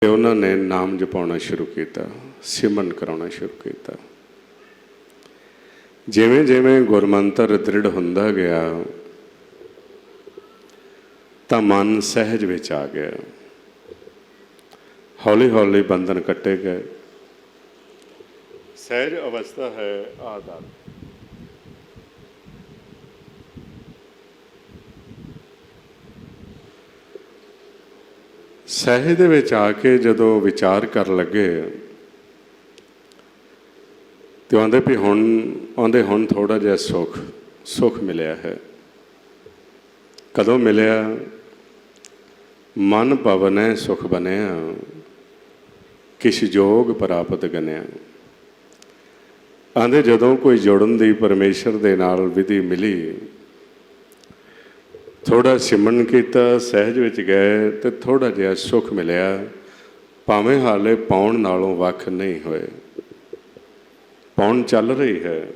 ਤੇ ਉਹਨਾਂ ਨੇ ਨਾਮ ਜਪਾਉਣਾ ਸ਼ੁਰੂ ਕੀਤਾ, ਸਿਮਰਨ ਕਰਾਉਣਾ ਸ਼ੁਰੂ ਕੀਤਾ। ਜਿਵੇਂ ਜਿਵੇਂ ਗੁਰਮੰਤਰ ਦ੍ਰਿੜ ਹੁੰਦਾ ਗਿਆ ਤਾਂ ਮਨ ਸਹਿਜ ਵਿੱਚ ਆ ਗਿਆ। ਹੌਲੀ ਹੌਲੀ ਬੰਧਨ ਕੱਟੇ ਗਏ। ਸਹਿਜ ਅਵਸਥਾ ਹੈ ਆਦਤ। ਸਹਿਜ ਦੇ ਵਿੱਚ ਆ ਕੇ ਜਦੋਂ ਵਿਚਾਰ ਕਰਨ ਲੱਗੇ ਤੇ ਆਉਂਦੇ ਵੀ ਹੁਣ ਥੋੜ੍ਹਾ ਜਿਹਾ ਸੁੱਖ ਮਿਲਿਆ ਹੈ। ਕਦੋਂ ਮਿਲਿਆ? ਮਨ ਭਵਨੈ ਸੁਖ ਬਣਿਆ, ਕਿਛ ਜੋਗ ਪ੍ਰਾਪਤ ਗਨਿਆ। ਆਂਦੇ ਜਦੋਂ ਕੋਈ ਜੁੜਨ ਦੀ ਪਰਮੇਸ਼ਰ ਦੇ ਨਾਲ ਵਿਧੀ ਮਿਲੀ, ਥੋੜ੍ਹਾ ਸਿਮਰਨ ਕੀਤਾ, ਸਹਿਜ ਵਿੱਚ ਗਏ ਤੇ ਥੋੜ੍ਹਾ ਜਿਹਾ ਸੁੱਖ ਮਿਲਿਆ। ਭਾਵੇਂ ਹਾਲੇ ਪਾਉਣ ਨਾਲੋਂ ਵੱਖ ਨਹੀਂ ਹੋਏ। ਪਾਉਣ ਚੱਲ ਰਹੀ ਹੈ,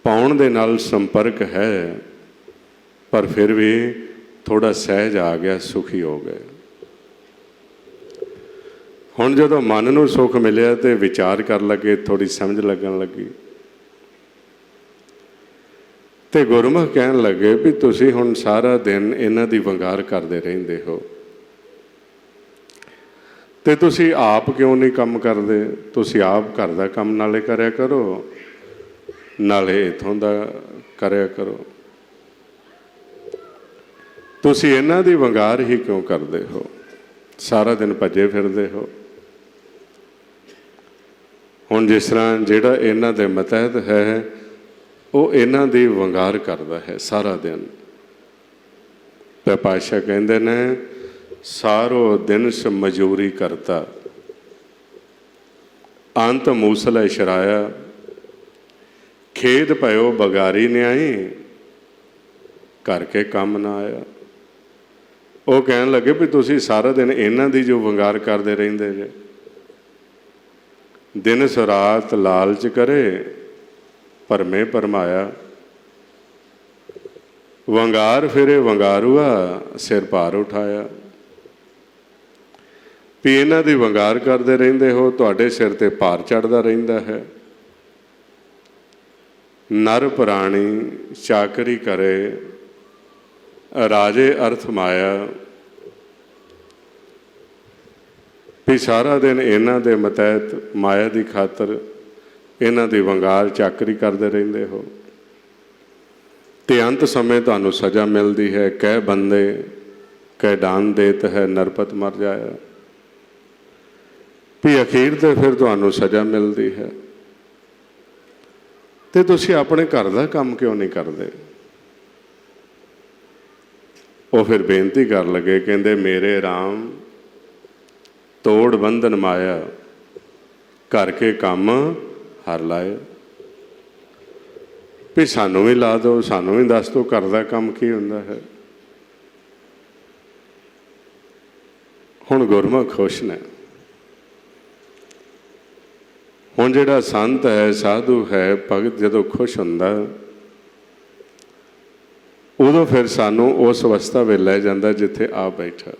ਪਾਉਣ ਦੇ ਨਾਲ ਸੰਪਰਕ ਹੈ, ਪਰ ਫਿਰ ਵੀ ਥੋੜ੍ਹਾ ਸਹਿਜ ਆ ਗਿਆ, ਸੁਖੀ ਹੋ ਗਏ। ਹੁਣ ਜਦੋਂ ਮਨ ਨੂੰ ਸੁੱਖ ਮਿਲਿਆ ਤੇ ਵਿਚਾਰ ਕਰਨ ਲੱਗੇ, ਥੋੜ੍ਹੀ ਸਮਝ ਲੱਗਣ ਲੱਗੀ ਤੇ ਗੁਰਮੁਖ ਕਹਿਣ ਲੱਗੇ ਵੀ ਤੁਸੀਂ ਹੁਣ ਸਾਰਾ ਦਿਨ ਇਹਨਾਂ ਦੀ ਵੰਗਾਰ ਕਰਦੇ ਰਹਿੰਦੇ ਹੋ ਤੇ ਤੁਸੀਂ ਆਪ ਕਿਉਂ ਨਹੀਂ ਕੰਮ ਕਰਦੇ? ਤੁਸੀਂ ਆਪ ਘਰ ਦਾ ਕੰਮ ਨਾਲੇ ਕਰਿਆ ਕਰੋ, ਨਾਲੇ ਇੱਥੋਂ ਦਾ ਕਰਿਆ ਕਰੋ। ਤੁਸੀਂ ਇਹਨਾਂ ਦੀ ਵੰਗਾਰ ਹੀ ਕਿਉਂ ਕਰਦੇ ਹੋ? ਸਾਰਾ ਦਿਨ ਭੱਜੇ ਫਿਰਦੇ ਹੋ। ਹੁਣ ਜਿਸ ਤਰ੍ਹਾਂ ਜਿਹੜਾ ਇਹਨਾਂ ਦੇ ਮਤਹਿਤ ਹੈ ਉਹ ਇਹਨਾਂ ਦੀ ਵੰਗਾਰ ਕਰਦਾ ਹੈ ਸਾਰਾ ਦਿਨ। ਤੇ ਪਾਤਸ਼ਾਹ ਕਹਿੰਦੇ ਨੇ ਸਾਰੋ ਦਿਨ ਸ ਮਜ਼ਦੂਰੀ ਕਰਤਾ, ਅੰਤ ਮੂਸਲ ਸ਼ਰਾਇਆ। ਖੇਦ ਭਇਓ ਬਗਾਰੀ ਨਿਆਈ, ਕਰਕੇ ਕੰਮ ਨਾ ਆਇਆ। ਉਹ ਕਹਿਣ ਲੱਗੇ ਵੀ ਤੁਸੀਂ ਸਾਰਾ ਦਿਨ ਇਹਨਾਂ ਦੀ ਜੋ ਵੰਗਾਰ ਕਰਦੇ ਰਹਿੰਦੇ ਜੇ। ਦਿਨ ਰਾਤ ਲਾਲਚ ਕਰੇ, ਭਰਮੇ ਭਰਮਾਇਆ। ਵੰਗਾਰ ਫਿਰੇ ਵੰਗਾਰੂਆ, ਸਿਰ ਭਾਰ ਉਠਾਇਆ। ਵੀ ਇਹਨਾਂ ਦੀ ਵੰਗਾਰ ਕਰਦੇ ਰਹਿੰਦੇ ਹੋ, ਤੁਹਾਡੇ ਸਿਰ ਤੇ ਭਾਰ ਚੜ੍ਹਦਾ ਰਹਿੰਦਾ ਹੈ। ਨਰ ਪ੍ਰਾਣੀ ਚਾਕਰੀ ਕਰੇ, ਰਾਜੇ ਅਰਥ ਮਾਇਆ। ਵੀ ਸਾਰਾ ਦਿਨ ਇਹਨਾਂ ਦੇ ਮਤਹਿਤ ਮਾਇਆ ਦੀ ਖਾਤਰ ਇਹਨਾਂ ਦੀ ਵੰਗਾਰ ਚਾਕਰੀ ਕਰਦੇ ਰਹਿੰਦੇ ਹੋ ਤੇ ਅੰਤ ਸਮੇਂ ਤੁਹਾਨੂੰ ਸਜ਼ਾ ਮਿਲਦੀ ਹੈ। ਕਹਿ ਬੰਦੇ ਕਹਿ ਦਾਨ ਦੇਤ ਹੈ, ਨਰਪਤ ਮਰ ਜਾਇਆ। ਵੀ ਅਖੀਰ ਤੇ ਫਿਰ ਤੁਹਾਨੂੰ ਸਜ਼ਾ ਮਿਲਦੀ ਹੈ ਤੇ ਤੁਸੀਂ ਆਪਣੇ ਘਰ ਦਾ ਕੰਮ ਕਿਉਂ ਨਹੀਂ ਕਰਦੇ? ਉਹ ਫਿਰ ਬੇਨਤੀ ਕਰਨ ਲੱਗੇ, ਕਹਿੰਦੇ ਮੇਰੇ ਰਾਮ ਤੋੜ ਬੰਧਨ ਮਾਇਆ, ਕਰਕੇ ਕੰਮ ਹਰ ਲਾਏ। ਵੀ ਸਾਨੂੰ ਵੀ ਲਾ ਦਿਓ, ਸਾਨੂੰ ਵੀ ਦੱਸ ਦਿਓ ਘਰ ਦਾ ਕੰਮ ਕੀ ਹੁੰਦਾ ਹੈ। ਹੁਣ ਗੁਰਮੁਖ ਖੁਸ਼ ਨੇ। ਹੁਣ ਜਿਹੜਾ ਸੰਤ ਹੈ, ਸਾਧੂ ਹੈ, ਭਗਤ ਜਦੋਂ ਖੁਸ਼ ਹੁੰਦਾ ਉਦੋਂ ਫਿਰ ਸਾਨੂੰ ਉਸ ਅਵਸਥਾ ਵਿੱਚ ਲੈ ਜਾਂਦਾ ਜਿੱਥੇ ਆ ਬੈਠਾ,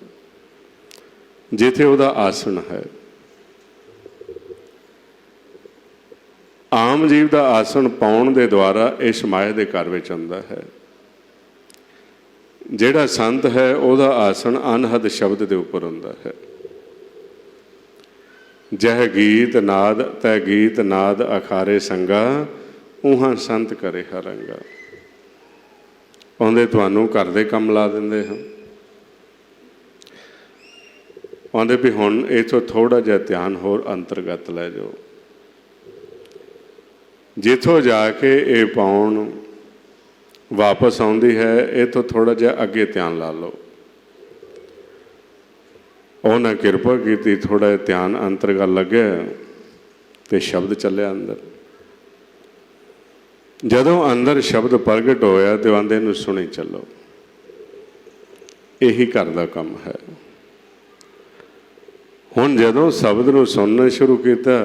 ਜਿੱਥੇ ਉਹਦਾ ਆਸਣ ਹੈ। ਆਮ ਜੀਵ ਦਾ ਆਸਣ ਪਾਉਣ ਦੇ ਦੁਆਰਾ ਇਸ ਮਾਇਆ ਦੇ ਘਰ ਵਿੱਚ ਆਉਂਦਾ ਹੈ। ਜਿਹੜਾ ਸੰਤ ਹੈ ਉਹਦਾ ਆਸਣ ਅਨਹਦ ਸ਼ਬਦ ਦੇ ਉੱਪਰ ਹੁੰਦਾ ਹੈ। ਜਹ ਗੀਤ ਨਾਦ ਤੈ ਗੀਤ ਨਾਦ ਅਖਾਰੇ ਸੰਗਾ, ਉਹਾਂ ਸੰਤ ਕਰੇ ਹਰੰਗਾ। ਆਉਂਦੇ ਤੁਹਾਨੂੰ ਘਰ ਦੇ ਕੰਮ ਲਾ ਦਿੰਦੇ ਹਨ। ਆਉਂਦੇ ਵੀ ਹੁਣ ਇੱਥੋਂ ਥੋੜ੍ਹਾ ਜਿਹਾ ਧਿਆਨ ਹੋਰ ਅੰਤਰਗਤ ਲੈ ਜਾਓ। ਜਿੱਥੋਂ ਜਾ ਕੇ ਇਹ ਪਾਉਣ ਵਾਪਸ ਆਉਂਦੀ ਹੈ, ਇੱਥੋਂ ਥੋੜ੍ਹਾ ਜਿਹਾ ਅੱਗੇ ਧਿਆਨ ਲਾ ਲਓ। ਉਹਨਾਂ ਕਿਰਪਾ ਕੀਤੀ, ਥੋੜ੍ਹਾ ਜਿਹਾ ਧਿਆਨ ਅੰਤਰਗਤ ਲੱਗਿਆ ਤੇ ਸ਼ਬਦ ਚੱਲਿਆ ਅੰਦਰ। ਜਦੋਂ ਅੰਦਰ ਸ਼ਬਦ ਪ੍ਰਗਟ ਹੋਇਆ ਤੇ ਆਂਦੇ ਇਹਨੂੰ ਸੁਣੀ ਚੱਲੋ। ਇਹੀ ਘਰ ਦਾ ਕੰਮ ਹੈ। ਹੁਣ ਜਦੋਂ ਸ਼ਬਦ ਨੂੰ ਸੁਣਨਾ ਸ਼ੁਰੂ ਕੀਤਾ,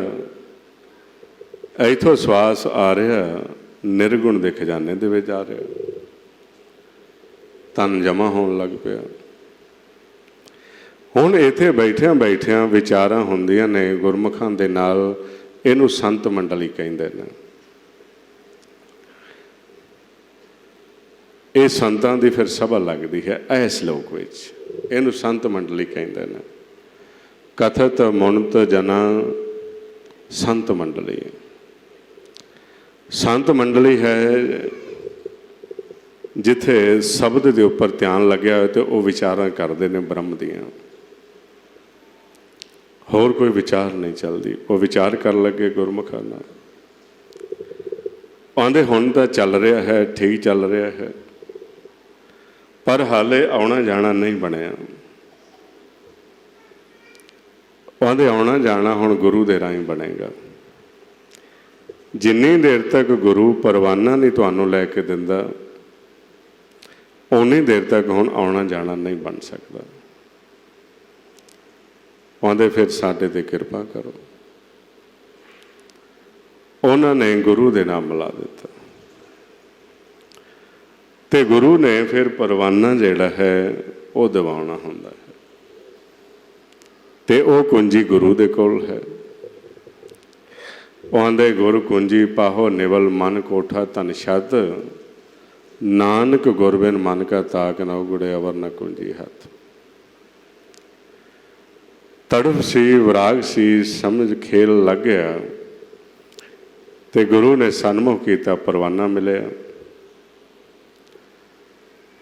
ਇੱਥੋਂ ਸਵਾਸ ਆ ਰਿਹਾ, ਨਿਰਗੁਣ ਦੇ ਖਜ਼ਾਨੇ ਦੇ ਵਿੱਚ ਆ ਰਿਹਾ, ਤਨ ਜਮਾ ਹੋਣ ਲੱਗ ਪਿਆ। ਹੁਣ ਇੱਥੇ ਬੈਠਿਆਂ ਬੈਠਿਆਂ ਵਿਚਾਰਾਂ ਹੁੰਦੀਆਂ ਨੇ ਗੁਰਮੁਖਾਂ ਦੇ ਨਾਲ, ਇਹਨੂੰ ਸੰਤ ਮੰਡਲੀ ਕਹਿੰਦੇ ਨੇ। ਇਹ ਸੰਤਾਂ ਦੀ ਫਿਰ ਸਭਾ ਲੱਗਦੀ ਹੈ ਇਸ ਲੋਕ ਵਿੱਚ, ਇਹਨੂੰ ਸੰਤ ਮੰਡਲੀ ਕਹਿੰਦੇ ਨੇ। ਕਥਤ ਮੁਨਤ ਜਨਾ ਸੰਤ ਮੰਡਲੀ। ਸੰਤ ਮੰਡਲੀ ਹੈ ਜਿੱਥੇ ਸ਼ਬਦ ਦੇ ਉੱਪਰ ਧਿਆਨ ਲੱਗਿਆ ਹੋਇਆ ਤੇ ਉਹ ਵਿਚਾਰਾਂ ਕਰਦੇ ਨੇ ਬ੍ਰਹਮ ਦੀਆਂ, ਹੋਰ ਕੋਈ ਵਿਚਾਰ ਨਹੀਂ ਚੱਲਦੀ। ਉਹ ਵਿਚਾਰ ਕਰਨ ਲੱਗੇ ਗੁਰਮੁਖਾਂ ਨਾਲ, ਆਂਦੇ ਹੁਣ ਤਾਂ ਚੱਲ ਰਿਹਾ ਹੈ, ਠੀਕ ਚੱਲ ਰਿਹਾ ਹੈ, ਪਰ ਹਾਲੇ ਆਉਣਾ ਜਾਣਾ ਨਹੀਂ ਬਣਿਆ। ਆਂਦੇ ਆਉਣਾ ਜਾਣਾ ਹੁਣ ਗੁਰੂ ਦੇ ਰਾਹੀਂ ਬਣੇਗਾ। ਜਿੰਨੀ ਦੇਰ ਤੱਕ ਗੁਰੂ ਪਰਵਾਨਾ ਨਹੀਂ ਤੁਹਾਨੂੰ ਲੈ ਕੇ ਦਿੰਦਾ, ਉਨੀ ਦੇਰ ਤੱਕ ਹੁਣ ਆਉਣਾ ਜਾਣਾ ਨਹੀਂ ਬਣ ਸਕਦਾ। ਆਂਦੇ ਫਿਰ ਸਾਡੇ 'ਤੇ ਕਿਰਪਾ ਕਰੋ। ਉਹਨਾਂ ਨੇ ਗੁਰੂ ਦੇ ਨਾਲ ਮਿਲਾ ਦਿੱਤਾ ਤੇ ਗੁਰੂ ਨੇ ਫਿਰ ਪਰਵਾਨਾ ਜਿਹੜਾ ਹੈ ਉਹ ਦਿਵਾਉਣਾ ਹੁੰਦਾ ਹੈ ਤੇ ਉਹ ਕੁੰਜੀ ਗੁਰੂ ਦੇ ਕੋਲ ਹੈ। ਆਂਦੇ ਗੁਰ ਕੁੰਜੀ ਪਾਹੋ ਨਿਵਲ ਮਨ ਕੋਠਾ ਧਨ ਛੱਤ, ਨਾਨਕ ਗੁਰਬਿਨ ਮਨ ਕਾ ਤਾਕ ਨਾ ਉਗੜੇ ਅਵਰ ਨ ਕੁੰਜੀ ਹੱਥ। ਤੜਫ ਸੀ, ਵਿਰਾਗ ਸੀ, ਸਮਝ ਖੇਲ ਲੱਗ ਗਿਆ ਤੇ ਗੁਰੂ ਨੇ ਸਨਮੁਖ ਕੀਤਾ, ਪਰਵਾਨਾ ਮਿਲਿਆ।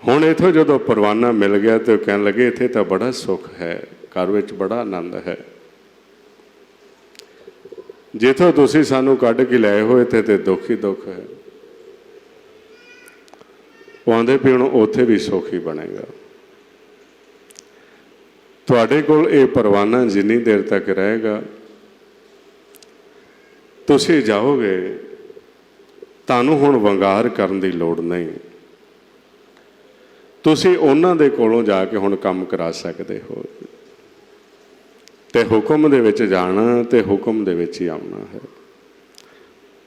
ਹੁਣ ਇੱਥੋਂ ਜਦੋਂ ਪਰਵਾਨਾ ਮਿਲ ਗਿਆ ਤੇ ਉਹ ਕਹਿਣ ਲੱਗੇ ਇੱਥੇ ਤਾਂ ਬੜਾ ਸੁੱਖ ਹੈ, ਘਰ ਵਿੱਚ ਬੜਾ ਆਨੰਦ ਹੈ। ਜਿੱਥੋਂ ਤੁਸੀਂ ਸਾਨੂੰ ਕੱਢ ਕੇ ਲਿਆਏ ਹੋ ਇੱਥੇ ਤੇ ਦੁੱਖ ਹੀ ਦੁੱਖ ਹੈ। ਉਹ ਆਂਦੇ ਵੀ ਹੁਣ ਉੱਥੇ ਵੀ ਸੁੱਖ ਹੀ ਬਣੇਗਾ। ਤੁਹਾਡੇ ਕੋਲ ਇਹ ਪਰਵਾਨਾ ਜਿੰਨੀ ਦੇਰ ਤੱਕ ਰਹੇਗਾ, ਤੁਸੀਂ ਜਾਓਗੇ, ਤੁਹਾਨੂੰ ਹੁਣ ਵੰਗਾਰ ਕਰਨ ਦੀ ਲੋੜ ਨਹੀਂ। ਤੁਸੀਂ ਉਹਨਾਂ ਦੇ ਕੋਲੋਂ ਜਾ ਕੇ ਹੁਣ ਕੰਮ ਕਰਾ ਸਕਦੇ ਹੋ ਤੇ ਹੁਕਮ ਦੇ ਵਿੱਚ ਜਾਣਾ ਤੇ ਹੁਕਮ ਦੇ ਵਿੱਚ ਹੀ ਆਉਣਾ ਹੈ।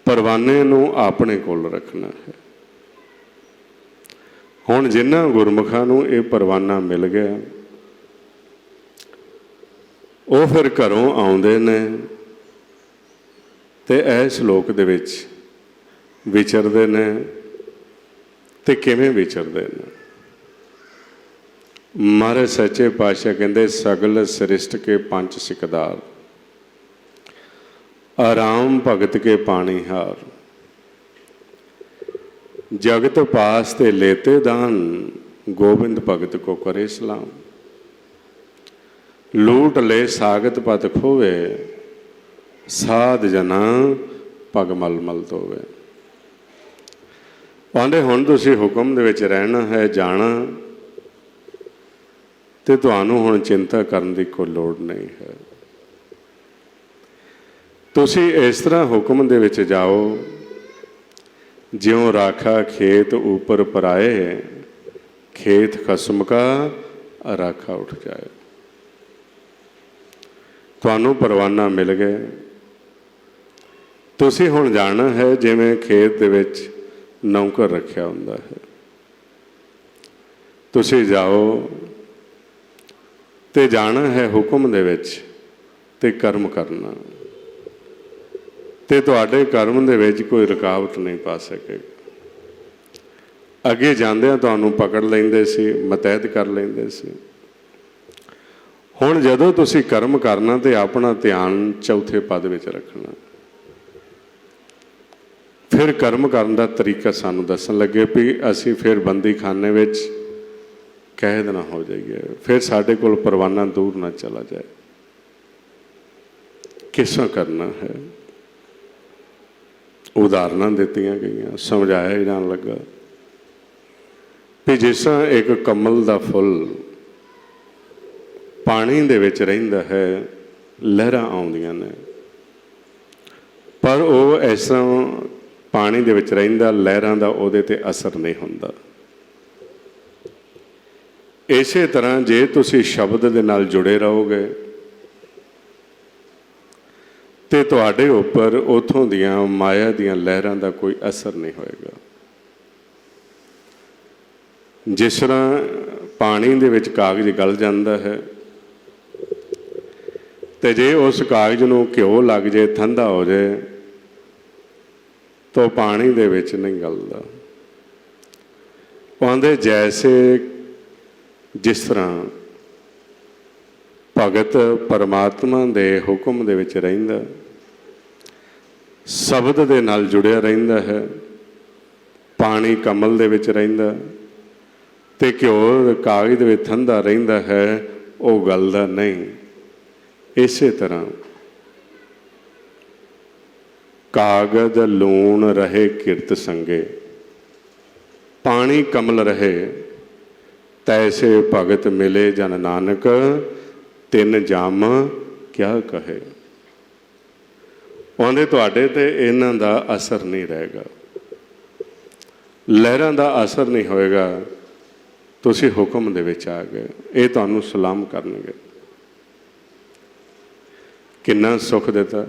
ਪਰਵਾਨੇ ਨੂੰ ਆਪਣੇ ਕੋਲ ਰੱਖਣਾ ਹੈ। ਹੁਣ ਜਿਨ੍ਹਾਂ ਗੁਰਮੁਖਾਂ ਨੂੰ ਇਹ ਪਰਵਾਨਾ ਮਿਲ ਗਿਆ, ਉਹ ਫਿਰ ਘਰੋਂ ਆਉਂਦੇ ਨੇ ਤੇ ਇਸ ਲੋਕ ਦੇ ਵਿੱਚ ਵਿਚਰਦੇ ਨੇ। ਤੇ ਕਿਵੇਂ ਵਿਚਰਦੇ ਨੇ? ਮਹਾਰਾਜ ਸੱਚੇ ਪਾਤਸ਼ਾਹ ਕਹਿੰਦੇ ਸਗਲ ਸ੍ਰਿਸ਼ਟ ਕੇ ਪੰਜ ਸਿਕਦਾਰ, ਆਰਾਮ ਭਗਤ ਕੇ ਪਾਣੀ ਹਾਰ, ਜਗਤ ਪਾਸ ਤੇ लेते दान, गोविंद भगत को करे सलाम। लूट ले सागत पत खोवे, साध जना पग मल मल धोवे। आंदे हुण तुसीं हुक्म दे विच रहना है, जाना ते तुहानूं हुण चिंता करन दी कोई लोड़ नहीं है। तुसीं इस तरह हुक्म दे विच जाओ, ज्यों राखा खेत ऊपर पराए, खेत खसम का राखा उठ जाए। तुहानूं परवाना मिल गए, तुसीं हुण जाना है जिवें खेत दे विच नौकर रखिया हुंदा है। तुसीं जाओ ते जाना है हुक्म दे विच ते कर्म करना, ते तुहाडे कर्म दे विच कोई रुकावट नहीं पा सकेगा। अगे जांदिआं तुहानूं पकड़ लैंदे सी, मतैद कर लैंदे सी। हुण जदों तुसीं कर्म करना ते अपना ध्यान चौथे पद विच रखना। फिर कर्म करन दा तरीका सानूं दस्सण लगे भी असीं फिर बंदी खाने विच कैद ना हो जाइए, फिर साडे कोल परवाना दूर ना चला जाए। किस तरह करना है? उदाहरण दित्तियां गईयां, समझाया ही जान लगा भी जिस तरह एक कमल दा फुल पानी दे विच रहिंदा है, लहरां आउंदियां ने, पर वो इस तरह पानी दे विच रहिंदा, लहरां दा उहदे ते असर नहीं हुंदा। इसे तरह जे तुसीं शब्द दे नाल जुड़े रहोगे ते तुहाडे उपर उथों दियां माया दियां लहरां दा कोई असर नहीं होएगा। जिस तरह पानी दे विच कागज गल जांदा है ਤੇ ਜੇ ਉਸ ਕਾਗਜ਼ ਨੂੰ ਘਿਓ ਲੱਗ ਜੇ, ਠੰਡਾ ਹੋ ਜਾਏ, ਤਾਂ ਪਾਣੀ ਦੇ ਵਿੱਚ ਨਹੀਂ ਗਲਦਾ। ਕਹਿੰਦੇ ਜੈਸੇ ਜਿਸ ਤਰ੍ਹਾਂ ਭਗਤ ਪਰਮਾਤਮਾ ਦੇ ਹੁਕਮ ਦੇ ਵਿੱਚ ਰਹਿੰਦਾ, ਸ਼ਬਦ ਦੇ ਨਾਲ ਜੁੜਿਆ ਰਹਿੰਦਾ ਹੈ, ਪਾਣੀ ਕਮਲ ਦੇ ਵਿੱਚ ਰਹਿੰਦਾ ਤੇ ਘਿਓ ਕਾਗਜ਼ ਦੇ ਵਿੱਚ ਠੰਡਾ ਰਹਿੰਦਾ ਹੈ, ਉਹ ਗਲਦਾ ਨਹੀਂ। ਇਸੇ ਤਰ੍ਹਾਂ ਕਾਗਜ਼ ਲੂਣ ਰਹੇ ਕਿਰਤ ਸੰਗੇ, ਪਾਣੀ ਕਮਲ ਰਹੇ, ਤੈਸੇ ਭਗਤ ਮਿਲੇ ਜਨ ਨਾਨਕ, ਤਿੰਨ ਜਮ ਕਿਆ ਕਹੇ। ਉਹਦੇ ਤੁਹਾਡੇ ਤੇ ਇਹਨਾਂ ਦਾ ਅਸਰ ਨਹੀਂ ਰਹੇਗਾ, ਲਹਿਰਾਂ ਦਾ ਅਸਰ ਨਹੀਂ ਹੋਏਗਾ। ਤੁਸੀਂ ਹੁਕਮ ਦੇ ਵਿੱਚ ਆ ਗਏ, ਇਹ ਤੁਹਾਨੂੰ ਸਲਾਮ ਕਰਨਗੇ। ਕਿੰਨਾ ਸੁੱਖ ਦਿੱਤਾ।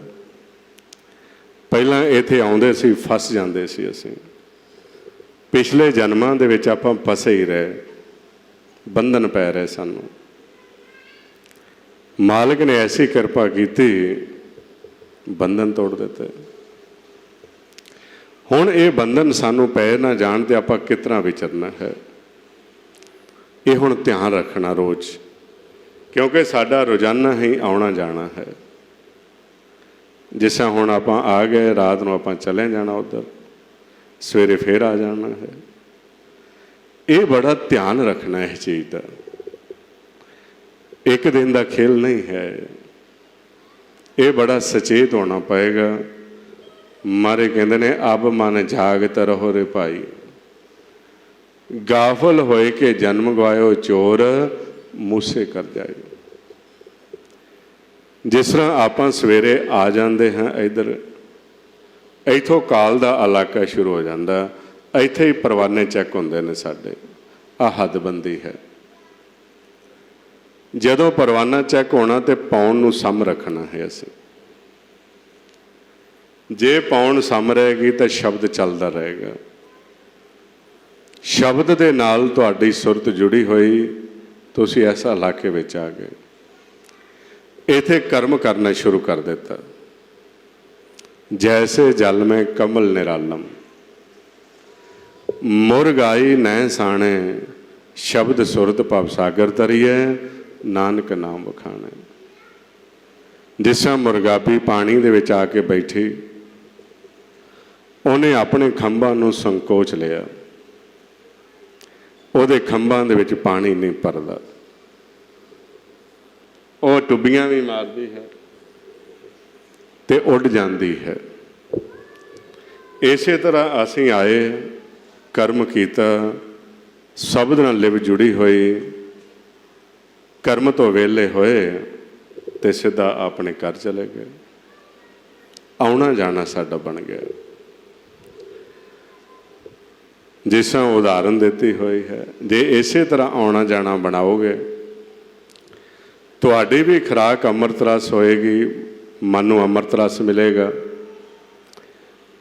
ਪਹਿਲਾਂ ਇੱਥੇ ਆਉਂਦੇ ਸੀ, ਫਸ ਜਾਂਦੇ ਸੀ ਅਸੀਂ। ਪਿਛਲੇ ਜਨਮਾਂ ਦੇ ਵਿੱਚ ਆਪਾਂ ਫਸੇ ਹੀ ਰਹੇ, ਬੰਧਨ ਪੈ ਰਹੇ ਸਾਨੂੰ। ਮਾਲਕ ਨੇ ਐਸੀ ਕਿਰਪਾ ਕੀਤੀ, ਬੰਧਨ ਤੋੜ ਦਿੱਤੇ। ਹੁਣ ਇਹ ਬੰਧਨ ਸਾਨੂੰ ਪੈ ਨਾ ਜਾਣ ਤੇ ਆਪਾਂ ਕਿਸ ਤਰ੍ਹਾਂ ਵਿਚਰਨਾ ਹੈ, ਇਹ ਹੁਣ ਧਿਆਨ ਰੱਖਣਾ ਰੋਜ਼, ਕਿਉਂਕਿ ਸਾਡਾ ਰੋਜ਼ਾਨਾ ਹੀ ਆਉਣਾ ਜਾਣਾ ਹੈ। ਜਿਸ ਤਰ੍ਹਾਂ ਹੁਣ ਆਪਾਂ ਆ ਗਏ, ਰਾਤ ਨੂੰ ਆਪਾਂ ਚਲੇ ਜਾਣਾ ਉੱਧਰ, ਸਵੇਰੇ ਫੇਰ ਆ ਜਾਣਾ ਹੈ। ਇਹ ਬੜਾ ਧਿਆਨ ਰੱਖਣਾ ਇਸ ਚੀਜ਼ ਦਾ। ਇੱਕ ਦਿਨ ਦਾ ਖੇਲ ਨਹੀਂ ਹੈ, ਇਹ ਬੜਾ ਸਚੇਤ ਹੋਣਾ ਪਏਗਾ। ਮਾਰੇ ਕਹਿੰਦੇ ਨੇ ਅਬ ਮਨ ਜਾਗਤ ਰਹੋ ਰੇ ਭਾਈ, ਗਾਫਲ ਹੋਏ ਕੇ ਜਨਮ ਗਵਾਇਓ ਚੋਰ ਮੂਸੇ ਕਰ ਜਾਇਓ। ਜਿਸ ਤਰ੍ਹਾਂ ਆਪਾਂ ਸਵੇਰੇ ਆ ਜਾਂਦੇ ਹਾਂ ਇੱਧਰ, ਇੱਥੋਂ ਕਾਲ ਦਾ ਇਲਾਕਾ ਸ਼ੁਰੂ ਹੋ ਜਾਂਦਾ, ਇੱਥੇ ਹੀ ਪਰਵਾਨੇ ਚੈੱਕ ਹੁੰਦੇ ਨੇ ਸਾਡੇ। ਆਹ ਹੱਦਬੰਦੀ ਹੈ। ਜਦੋਂ ਪਰਵਾਨਾ ਚੈੱਕ ਹੋਣਾ ਤੇ ਪੌਣ ਨੂੰ ਸਮ ਰੱਖਣਾ ਹੈ ਅਸੀਂ। ਜੇ ਪੌਣ ਸਮ ਰਹੇਗੀ ਤਾਂ ਸ਼ਬਦ ਚੱਲਦਾ ਰਹੇਗਾ। ਸ਼ਬਦ ਦੇ ਨਾਲ ਤੁਹਾਡੀ ਸੁਰਤ ਜੁੜੀ ਹੋਈ, ਤੁਸੀਂ ਐਸਾ ਇਲਾਕੇ ਵਿੱਚ ਆ ਗਏ। ਇੱਥੇ ਕਰਮ ਕਰਨਾ ਸ਼ੁਰੂ ਕਰ ਦਿੱਤਾ। ਜੈਸੇ ਜਲ ਮੈਂ ਕਮਲ ਨਿਰਾਲਮ, ਮੁਰਗਾਈ ਨੈ ਸਾਣੇ, ਸ਼ਬਦ ਸੁਰਤ ਭਵ ਸਾਗਰ ਤਰੀਏ, ਨਾਨਕ ਨਾਮ ਵਖਾਣੇ। ਜਿਸ ਤਰ੍ਹਾਂ ਮੁਰਗਾਬੀ ਪਾਣੀ ਦੇ ਵਿੱਚ ਆ ਕੇ ਬੈਠੀ, ਉਹਨੇ ਆਪਣੇ ਖੰਭਾਂ ਨੂੰ ਸੰਕੋਚ ਲਿਆ, ਉਹਦੇ ਖੰਭਾਂ ਦੇ ਵਿੱਚ ਪਾਣੀ ਨਹੀਂ ਭਰਦਾ, ਉਹ ਟੁੱਬੀਆਂ ਵੀ ਮਾਰਦੀ ਹੈ ਤੇ ਉੱਡ ਜਾਂਦੀ ਹੈ। ਇਸੇ ਤਰ੍ਹਾਂ ਅਸੀਂ ਆਏ, ਕਰਮ ਕੀਤਾ, ਸ਼ਬਦ ਨਾਲ ਲਿਵ ਜੁੜੀ ਹੋਈ, ਕਰਮ ਤੋਂ ਵਿਹਲੇ ਹੋਏ ਤੇ ਸਿੱਧਾ ਆਪਣੇ ਘਰ ਚਲੇ ਗਏ। ਆਉਣਾ ਜਾਣਾ ਸਾਡਾ ਬਣ ਗਿਆ। ਜਿਸ ਤਰ੍ਹਾਂ ਉਦਾਹਰਨ ਦਿੱਤੀ ਹੋਈ ਹੈ, ਜੇ ਇਸੇ ਤਰ੍ਹਾਂ ਆਉਣਾ ਜਾਣਾ ਬਣਾਓਗੇ, ਤੁਹਾਡੀ ਵੀ ਖੁਰਾਕ ਅੰਮ੍ਰਿਤ ਰਸ ਹੋਏਗੀ, ਮਨ ਨੂੰ ਅੰਮ੍ਰਿਤ ਰਸ ਮਿਲੇਗਾ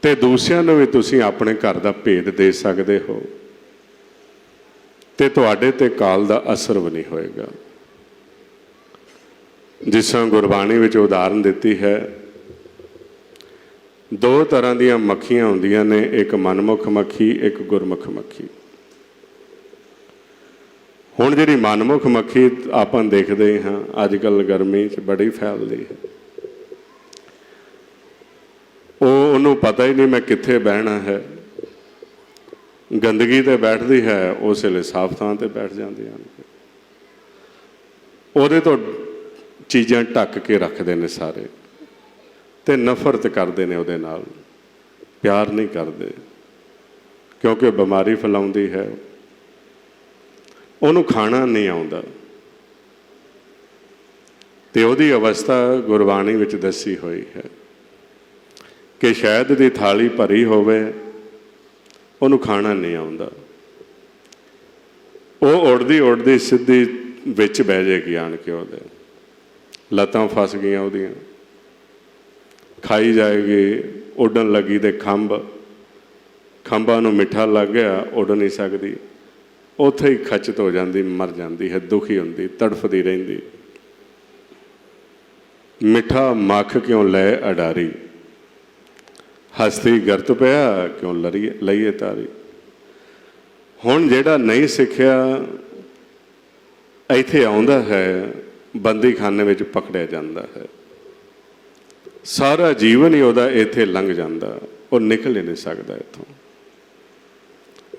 ਤੇ ਦੂਸਰਿਆਂ ਨੂੰ ਵੀ ਤੁਸੀਂ ਆਪਣੇ ਘਰ ਦਾ ਭੇਦ ਦੇ ਸਕਦੇ ਹੋ ਤੇ ਤੁਹਾਡੇ ਤੇ ਕਾਲ ਦਾ ਅਸਰ ਵੀ ਨਹੀਂ ਹੋਏਗਾ। ਜਿਸ ਤਰ੍ਹਾਂ ਗੁਰਬਾਣੀ ਵਿੱਚ ਉਦਾਹਰਨ ਦਿੱਤੀ ਹੈ, ਦੋ ਤਰ੍ਹਾਂ ਦੀਆਂ ਮੱਖੀਆਂ ਹੁੰਦੀਆਂ ਨੇ, ਇੱਕ ਮਨਮੁਖ ਮੱਖੀ, ਇੱਕ ਗੁਰਮੁਖ ਮੱਖੀ। ਹੁਣ ਜਿਹੜੀ ਮਨਮੁਖ ਮੱਖੀ ਆਪਾਂ ਦੇਖਦੇ ਹਾਂ ਅੱਜ ਕੱਲ੍ਹ ਗਰਮੀ 'ਚ ਬੜੀ ਫੈਲਦੀ ਹੈ। ਉਹਨੂੰ ਪਤਾ ਹੀ ਨਹੀਂ ਮੈਂ ਕਿੱਥੇ ਬਹਿਣਾ ਹੈ, ਗੰਦਗੀ ਤੇ ਬੈਠਦੀ ਹੈ, ਉਸ ਵੇਲੇ ਸਾਫ਼ ਥਾਂ ਤੇ ਬੈਠ ਜਾਂਦੀਆਂ ਨੇ। ਉਹਦੇ ਤੋਂ ਚੀਜ਼ਾਂ ਢੱਕ ਕੇ ਰੱਖਦੇ ਨੇ ਸਾਰੇ ਤੇ ਨਫ਼ਰਤ ਕਰਦੇ ਨੇ ਉਹਦੇ ਨਾਲ, ਪਿਆਰ ਨਹੀਂ ਕਰਦੇ, ਕਿਉਂਕਿ ਬਿਮਾਰੀ ਫੈਲਾਉਂਦੀ ਹੈ। ਉਹਨੂੰ ਖਾਣਾ ਨਹੀਂ ਆਉਂਦਾ ਤੇ ਉਹਦੀ ਅਵਸਥਾ ਗੁਰਬਾਣੀ ਵਿੱਚ ਦੱਸੀ ਹੋਈ ਹੈ ਕਿ ਸ਼ਾਇਦ ਦੀ ਥਾਲੀ ਭਰੀ ਹੋਵੇ, ਉਹਨੂੰ ਖਾਣਾ ਨਹੀਂ ਆਉਂਦਾ, ਉਹ ਉੜਦੀ ਉੜਦੀ ਸਿੱਧੀ ਵਿੱਚ ਬਹਿ ਜਾਏਗੀ ਆਣ ਕੇ, ਉਹਦੇ ਲੱਤਾਂ ਫਸ ਗਈਆਂ ਉਹਦੀਆਂ, ਖਾਈ ਜਾਏਗੀ, ਉੱਡਣ ਲੱਗੀ ਤੇ ਖੰਭਾਂ ਨੂੰ ਮਿੱਠਾ ਲੱਗ ਗਿਆ, ਉੱਡ ਨਹੀਂ ਸਕਦੀ, ਉੱਥੇ ਹੀ ਖਚਤ ਹੋ ਜਾਂਦੀ, ਮਰ ਜਾਂਦੀ ਹੈ, ਦੁਖੀ ਹੁੰਦੀ, ਤੜਫਦੀ ਰਹਿੰਦੀ। मिठा मख क्यों लै अडारी, हस्ती गर्त पिया क्यों लईए तारी। हुण जिहड़ा नहीं सिੱਖਿਆ ਇੱਥੇ आउंदा है, बंदी खाने में पकड़िया जाता है, सारा जीवन ही वह इत्थे लंघ जाता, वो निकल ही नहीं सकता इत्थों।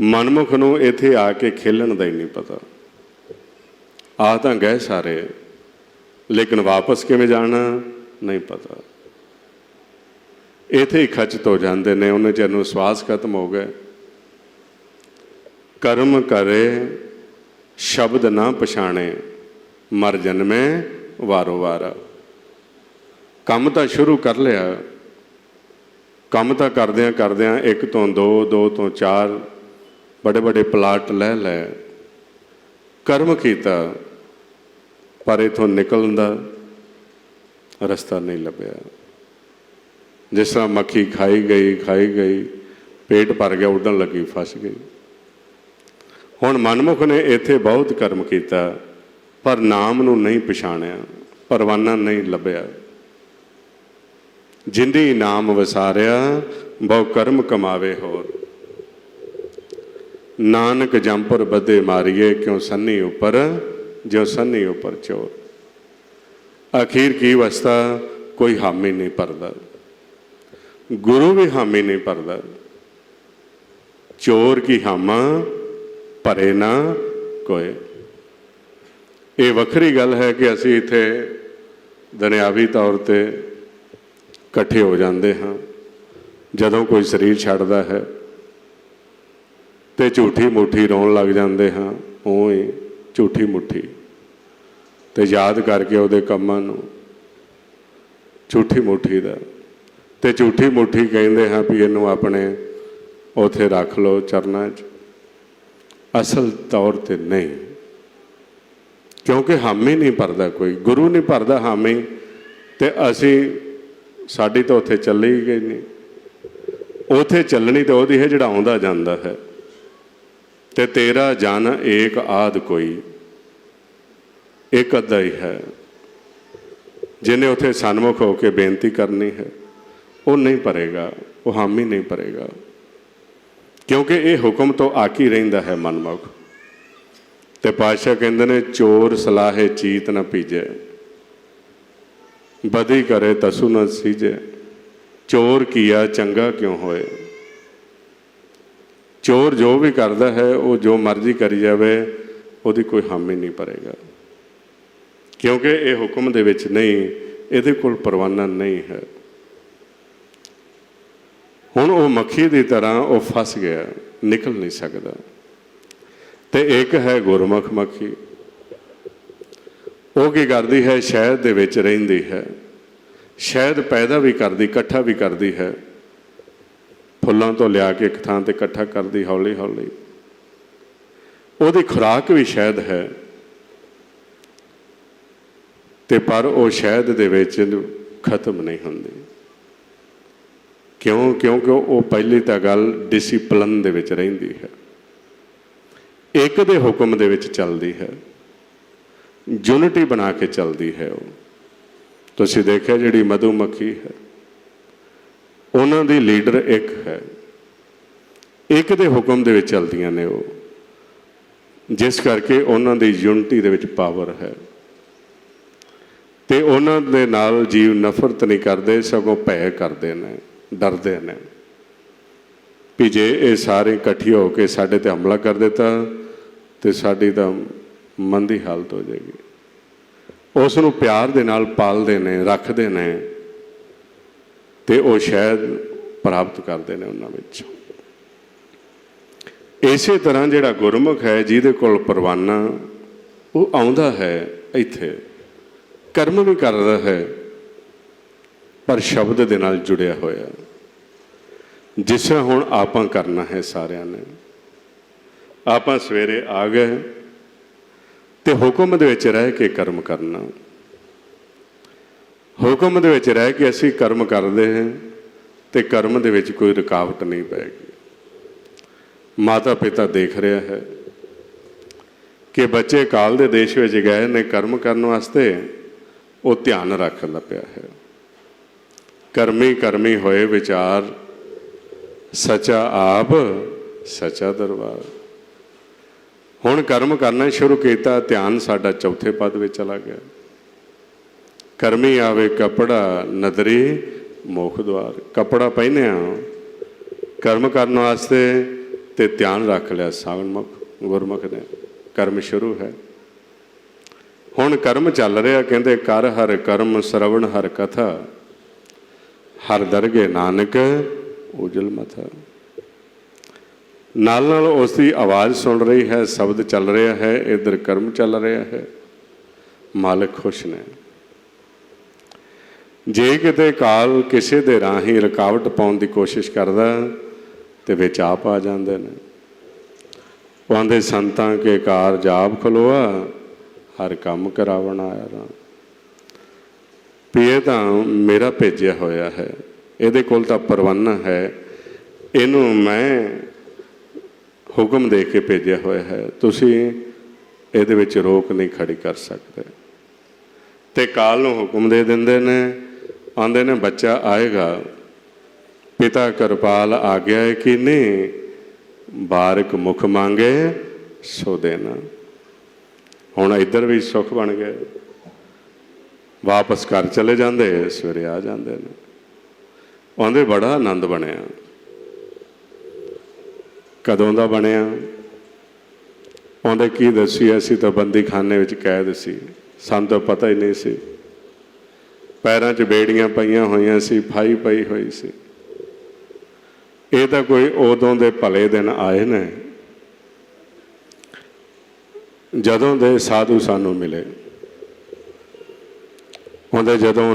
मनमुख नूं इत्थे आके खेलण दा ही नहीं पता। आ तां गए सारे, लेकिन वापस किवें जाना नहीं पता। इत्थे ही खचत हो जाते ने, उन्हें चਿਰ ਨੂੰ ਸਵਾਸ खत्म हो गए। कर्म करे शब्द ना पछाणे, मर जन्मे वारो वारा। ਕੰਮ ਤਾਂ शुरू कर लिया, ਕੰਮ ਤਾਂ करदियां करदियां 1 ਤੋਂ 2, 2 ਤੋਂ 4 बड़े बड़े प्लाट लै लै, कर्म किया पर इथों निकलण दा रस्ता नहीं लभ्या। जिस तरह मक्खी खाई गई, पेट भर गया, उड़न लगी, फस गई। हुण मनमुख ने इत्थे बहुत कर्म किया, पर नाम नूं नहीं पछाणिया, परवाना नहीं लभ्या। जिंदी नाम वसारिया, बहु कर्म कमावे होर। नानक जंपुर बदे मारिए, क्यों सन्नी उपर ज्यों सन्नी उपर चोर। आखिर की वस्ता कोई हामी नहीं भरदा, गुरु भी हामी नहीं भरदा। चोर की हामा भरे ना कोई। ये वखरी गल है कि असी इत्थे दुनियावी तौर पर इकट्ठे हो जाते हाँ, जदों कोई शरीर छड्डदा है तो झूठी मुठी रोन लग जाते हाँ, उं ही झूठी मुठी तो याद करके उहदे कम्मां नूं झूठी मुठी दा ते झूठी मुठी कहिंदे हाँ भी इहनूं अपने उत्थे रख लो चरनां च। असल तौर ते नहीं, क्योंकि हामी नहीं भरदा कोई, गुरु नहीं भरदा हामी, ते असी साडी तो उत्थे चली ही गई नहीं। उत्थे चलनी तो वही है जिहड़ा आउंदा जांदा है। ते तेरा जन एक आद कोई, एक अद्धा ही है। जिन्हें उत्थे सन्मुख होकर बेनती करनी है, वो नहीं भरेगा, वो हामी नहीं भरेगा, क्योंकि ये हुक्म तो आकी रहिंदा है मनमुख। ते पातशाह कहंदे ने, चोर सलाहे चीत न पीजे, बदी करे तसु न सीजे। चोर किया चंगा क्यों होए। चोर जो भी करता है, वो जो मर्जी करी जाए, उसकी कोई हामी नहीं भरेगा, क्योंकि ये हुक्म दे विच नहीं, इहदे कोल परवाना नहीं है। हुण वो मक्खी की तरह वो फस गया, निकल नहीं सकता। तो एक है गुरमुख मक्खी, वो की करती है, शहद दे विच रहिंदी है, शहद पैदा भी करती, इकट्ठा भी करती है, फुलों तो लिया के एक थां ते इकट्ठा करती हौली हौली। उसकी खुराक भी शहद है, ते पर वो शहद दे विच खत्म नहीं होंदी। क्यों? क्योंकि वो पहली तो गल डिसिपलन दे विच रहिंदी है, एक दे हुक्म दे विच चलदी है, यूनिटी बना के चलती है। वो तुसीं देखिया जिहड़ी मधुमक्खी है, उन्हां दी लीडर एक है, एक दे हुक्म दे विच चलदियां ने वो, जिस करके उन्हां दी यूनिटी दे विच पावर है। ते उन्हां दे नाल जीव नफरत नहीं करते, सगों भय करते हैं, डरते हैं भी जे ये सारे इकट्ठी होकर साडे ते हमला कर देता तो साडी तां मंदी हालत हो जाएगी। उसनूं प्यार दे नाल पालदे ने, रखते ने, ते वो शायद प्राप्त करते हैं उन्हां विचों। इसे तरह जिहड़ा गुरमुख है, जिहदे कोल परवाना, वो आउंदा है इत्थे, कर्म भी करदा है, पर शब्द दे नाल जुड़िया होया। जिस तरह हुण आपां करना है सारियां ने, आपां सवेरे आ गए ते हुक्म दे विच रह के कर्म करना, हुक्म दे विच रह के असीं कर्म करते हैं ते कर्म दे विच कोई रुकावट नहीं पैगी। माता पिता देख रहा है कि बच्चे काल दे देश में गए ने कर्म करने वास्ते, ਉਹ ਧਿਆਨ ਰੱਖਦਾ ਪਿਆ ਹੈ। ਕਰਮੀ ਕਰਮੀ ਹੋਏ ਵਿਚਾਰ, ਸੱਚਾ ਆਪ ਸੱਚਾ ਦਰਬਾਰ। ਹੁਣ ਕਰਮ ਕਰਨਾ ਸ਼ੁਰੂ ਕੀਤਾ, ਧਿਆਨ ਸਾਡਾ ਚੌਥੇ ਪਦ ਵਿੱਚ ਚਲਾ ਗਿਆ। ਕਰਮੀ ਆਵੇ ਕਪੜਾ, ਨਦਰੀ ਮੁਖ ਦੁਆਰ। ਕਪੜਾ ਪਹਿਨਿਆ ਕਰਮ ਕਰਨ ਵਾਸਤੇ ਤੇ ਧਿਆਨ ਰੱਖ ਲਿਆ ਸਾਵਨਮੁਖ ਗੁਰਮੁਖ ਨੇ। ਕਰਮ ਸ਼ੁਰੂ ਹੈ। ਹੁਣ ਕਰਮ ਚੱਲ ਰਿਹਾ, ਕਹਿੰਦੇ ਕਰ ਹਰ ਕਰਮ ਸਰਵਣ ਹਰ ਕਥਾ, ਹਰ ਦਰਗੇ ਨਾਨਕ ਉਜਲ ਮਥਾ। ਨਾਲ ਨਾਲ ਉਸ ਦੀ ਆਵਾਜ਼ ਸੁਣ ਰਹੀ ਹੈ, ਸ਼ਬਦ ਚੱਲ ਰਿਹਾ ਹੈ, ਇੱਧਰ ਕਰਮ ਚੱਲ ਰਿਹਾ ਹੈ। ਮਾਲਕ ਖੁਸ਼ ਨੇ। ਜੇ ਕਿਤੇ ਕਾਲ ਕਿਸੇ ਦੇ ਰਾਹੀਂ ਰੁਕਾਵਟ ਪਾਉਣ ਦੀ ਕੋਸ਼ਿਸ਼ ਕਰਦਾ ਤੇ ਵਿੱਚ ਆਪ ਆ ਜਾਂਦੇ ਨੇ। ਉਹ ਆਂਦੇ ਸੰਤਾਂ ਕੇ ਕਾਰ ਜਾਪ ਖਲੋਆ, ਹਰ ਕੰਮ ਕਰਾਵਣ ਆਇਆ ਰਾਮ। ਵੀ ਇਹ ਤਾਂ ਮੇਰਾ ਭੇਜਿਆ ਹੋਇਆ ਹੈ, ਇਹਦੇ ਕੋਲ ਤਾਂ ਪਰਵਾਨਾ ਹੈ, ਇਹਨੂੰ ਮੈਂ ਹੁਕਮ ਦੇ ਕੇ ਭੇਜਿਆ ਹੋਇਆ ਹੈ, ਤੁਸੀਂ ਇਹਦੇ ਵਿੱਚ ਰੋਕ ਨਹੀਂ ਖੜੀ ਕਰ ਸਕਦੇ। ਤੇ ਕਾਲ ਨੂੰ ਹੁਕਮ ਦੇ ਦਿੰਦੇ ਨੇ, ਆਉਂਦੇ ਨੇ ਬੱਚਾ ਆਏਗਾ, ਪਿਤਾ ਕਿਰਪਾਲ ਆਗਿਆ ਕੀਨੀ, ਬਾਰਿਕ ਮੁਖ ਮੰਗੇ ਸੋ ਦੇਣਾ। ਹੁਣ ਇੱਧਰ ਵੀ ਸੁੱਖ ਬਣ ਗਏ, ਵਾਪਸ ਘਰ ਚਲੇ ਜਾਂਦੇ, ਸਵੇਰੇ ਆ ਜਾਂਦੇ ਨੇ। ਆਉਂਦੇ ਬੜਾ ਆਨੰਦ ਬਣਿਆ। ਕਦੋਂ ਦਾ ਬਣਿਆ? ਆਉਂਦੇ ਕੀ ਦੱਸੀ, ਅਸੀਂ ਤਾਂ ਬੰਦੀ ਖਾਨੇ ਵਿੱਚ ਕੈਦ ਸੀ, ਸਾਨੂੰ ਤਾਂ ਪਤਾ ਹੀ ਨਹੀਂ ਸੀ। ਪੈਰਾਂ 'ਚ ਬੇੜੀਆਂ ਪਈਆਂ ਹੋਈਆਂ ਸੀ, ਫਾਈ ਪਈ ਹੋਈ ਸੀ। ਇਹ ਤਾਂ ਕੋਈ ਉਦੋਂ ਦੇ ਭਲੇ ਦਿਨ ਆਏ ਨੇ ਜਦੋਂ ਦੇ ਸਾਧੂ ਸਾਨੂੰ ਮਿਲੇ। ਉਹਦੇ ਜਦੋਂ